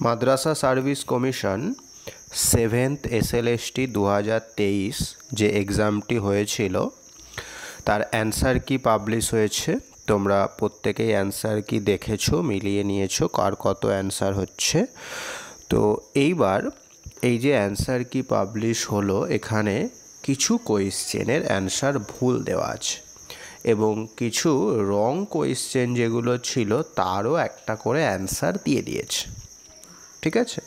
মাদ্রাসা service commission 7th SLST 2023 যে এক্সামটি হয়েছিল তার অ্যান্সার কি পাবলিশ হয়েছে। তোমরা প্রত্যেকেই অ্যান্সার কি দেখেছো, মিলিয়ে নিয়েছো কার কত অ্যান্সার হচ্ছে। তো এইবার এই যে অ্যান্সার কি পাবলিশ হলো, এখানে কিছু কোয়েশ্চেনের অ্যান্সার ভুল দেওয়া আছে এবং কিছু রং কোয়েশ্চেন যেগুলো ছিল তারও একটা করে অ্যান্সার দিয়ে দিয়েছে। ঠিক আছে,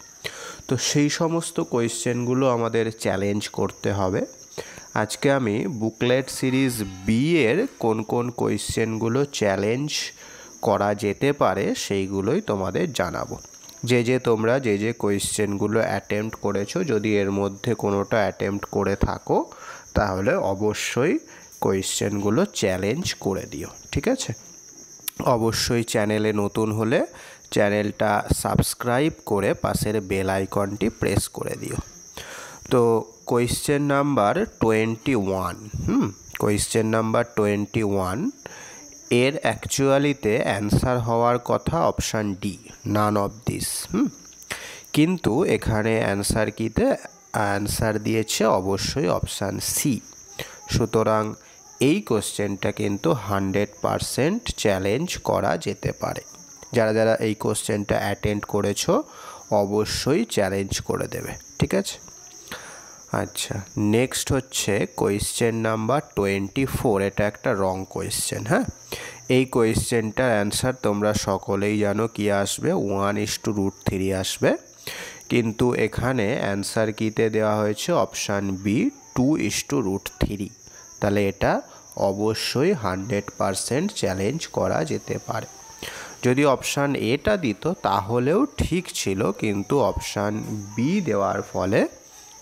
তো সেই সমস্ত কোয়েশ্চেনগুলো আমাদের চ্যালেঞ্জ করতে হবে। আজকে আমি বুকলেট সিরিজ বি এর কোন কোন কোয়েশ্চেনগুলো চ্যালেঞ্জ করা যেতে পারে সেইগুলোই তোমাদের জানাবো। তোমরা যে কোয়েশ্চেনগুলো অ্যাটেম্প্ট করেছো, যদি এর মধ্যে কোনোটা অ্যাটেম্প্ট করে থাকো তাহলে অবশ্যই কোয়েশ্চেনগুলো চ্যালেঞ্জ করে দিও। ঠিক আছে, অবশ্যই চ্যানেলে নতুন হলে চ্যানেলটা সাবস্ক্রাইব করে পাশের বেল আইকনটি প্রেস করে দিও। তো কোয়েশ্চেন নাম্বার 21, কোয়েশ্চেন নাম্বার 21 এর অ্যাকচুয়ালিতে অ্যান্সার হওয়ার কথা option D, none of this. কিন্তু এখানে অ্যান্সার কিতে অ্যান্সার দিয়েছে অবশ্যই অপশান সি। সুতরাং এই কোশ্চেনটা কিন্তু 100% চ্যালেঞ্জ করা যেতে পারে। যারা যারা এই কোশ্চেনটা অ্যাটেন্ড করেছো অবশ্যই চ্যালেঞ্জ করে দেবে। ঠিক আছে, আচ্ছা নেক্সট হচ্ছে কোয়েশ্চেন নাম্বার 24। এটা একটা রং কোয়েশ্চেন। হ্যাঁ, এই কোয়েশ্চেনটার অ্যান্সার তোমরা সকলেই জানো কি আসবে, 1:√3 আসবে। কিন্তু এখানে অ্যান্সার কিতে দেওয়া হয়েছে অপশান বি, 2:√3। তাহলে এটা অবশ্যই 100% চ্যালেঞ্জ করা যেতে পারে। যদি অপশান এটা দিত তাহলেও ঠিক ছিল, কিন্তু অপশান বি দেওয়ার ফলে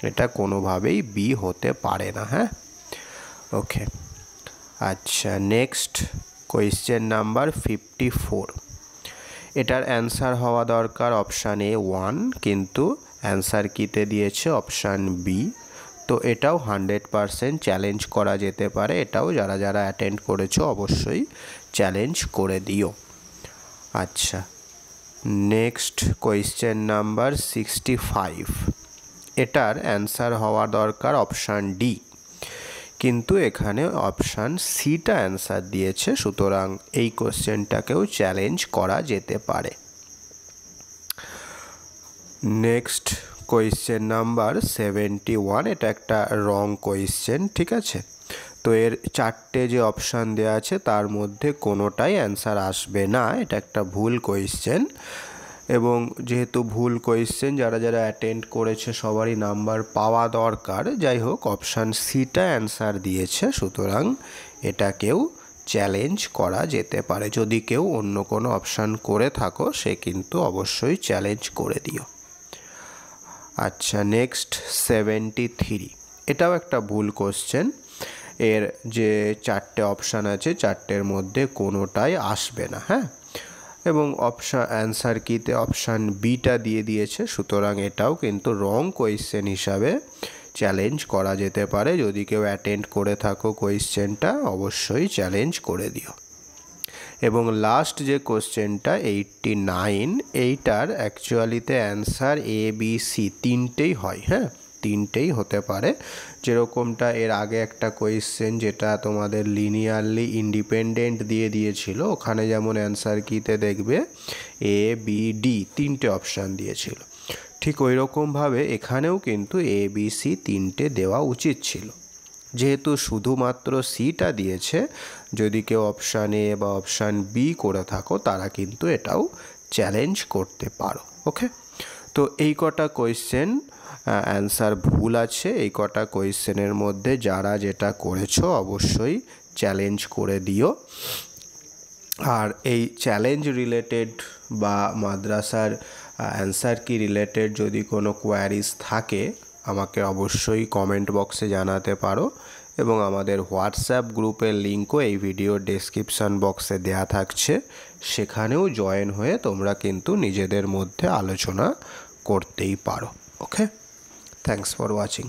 এটা কোনোভাবেই বি হতে পারে না। হ্যাঁ, ওকে, আচ্ছা নেক্সট কোয়েশ্চেন নাম্বার 54। এটার অ্যান্সার হওয়া দরকার অপশান এ 1, কিন্তু অ্যান্সার কিতে দিয়েছে অপশান বি। তো এটাও 100% চ্যালেঞ্জ করা যেতে পারে। এটাও যারা যারা অ্যাটেন্ড করেছো অবশ্যই চ্যালেঞ্জ করে দিও। আচ্ছা নেক্সট কোয়েশ্চেন নাম্বার 65। এটার অ্যান্সার হওয়া দরকার অপশান ডি, কিন্তু এখানে অপশান সিটা অ্যান্সার দিয়েছে। সুতরাং এই কোয়েশ্চেনটাকেও চ্যালেঞ্জ করা যেতে পারে। Next question number 71। এটা একটা রং কোয়েশ্চেন। ঠিক আছে, তো এর 4টে যে অপশান দেওয়া আছে তার মধ্যে কোনোটাই অ্যান্সার আসবে না। এটা একটা ভুল কোয়েশ্চেন এবং যেহেতু ভুল কোয়েশ্চেন যারা যারা অ্যাটেন্ড করেছে সবারই নাম্বার পাওয়া দরকার। যাই হোক, অপশান সিটা অ্যান্সার দিয়েছে, সুতরাং এটাকেও চ্যালেঞ্জ করা যেতে পারে। যদি কেউ অন্য কোনো অপশান করে থাকো সে কিন্তু অবশ্যই চ্যালেঞ্জ করে দিও। আচ্ছা নেক্সট 73। এটাও একটা ভুল কোশ্চেন। এর যে 4টে অপশান আছে 4টের মধ্যে কোনোটাই আসবে না। হ্যাঁ, এবং অ্যান্সার কিতে অপশান বিটা দিয়ে দিয়েছে। সুতরাং এটাও কিন্তু রং কোয়েশ্চেন হিসাবে চ্যালেঞ্জ করা যেতে পারে। যদি কেউ অ্যাটেন্ড করে থাকো কোয়েশ্চেনটা অবশ্যই চ্যালেঞ্জ করে দিও। এবং লাস্ট যে কোশ্চেনটা 89, এইটার অ্যাকচুয়ালিতে অ্যান্সার এ বি সি তিনটেই হয়। হ্যাঁ, তিনটেই হতে পারে। যেরকমটা এর আগে একটা কোয়েশ্চেন যেটা তোমাদের লিনিয়ারলি ইন্ডিপেন্ডেন্ট দিয়ে দিয়েছিল, ওখানে যেমন অ্যান্সার কিতে দেখবে এ বি ডি তিনটে অপশান দিয়েছিল, ঠিক ওই রকমভাবে এখানেও কিন্তু এ বি সি তিনটে দেওয়া উচিত ছিল। যেহেতু শুধুমাত্র সিটা দিয়েছে, যদি কেউ অপশান এ বা অপশান বি করে থাকো তারা কিন্তু এটাও চ্যালেঞ্জ করতে পারো। ওকে, তো এই কটা কোয়েশ্চেন অ্যান্সার ভুল আছে। এই কটা কোয়েশ্চেনের মধ্যে যারা যেটা করেছো অবশ্যই চ্যালেঞ্জ করে দিও। আর এই চ্যালেঞ্জ রিলেটেড বা মাদ্রাসার অ্যান্সার কি রিলেটেড যদি কোনো কোয়ারিজ থাকে আমাকে অবশ্যই কমেন্ট বক্সে জানাতে পারো, এবং আমাদের হোয়াটসঅ্যাপ গ্রুপের লিঙ্কও এই ভিডিওর ডেসক্রিপশান বক্সে দেওয়া থাকছে। সেখানেও জয়েন হয়ে তোমরা কিন্তু নিজেদের মধ্যে আলোচনা করতেই পারো। ওকে, থ্যাঙ্কস ফর ওয়াচিং।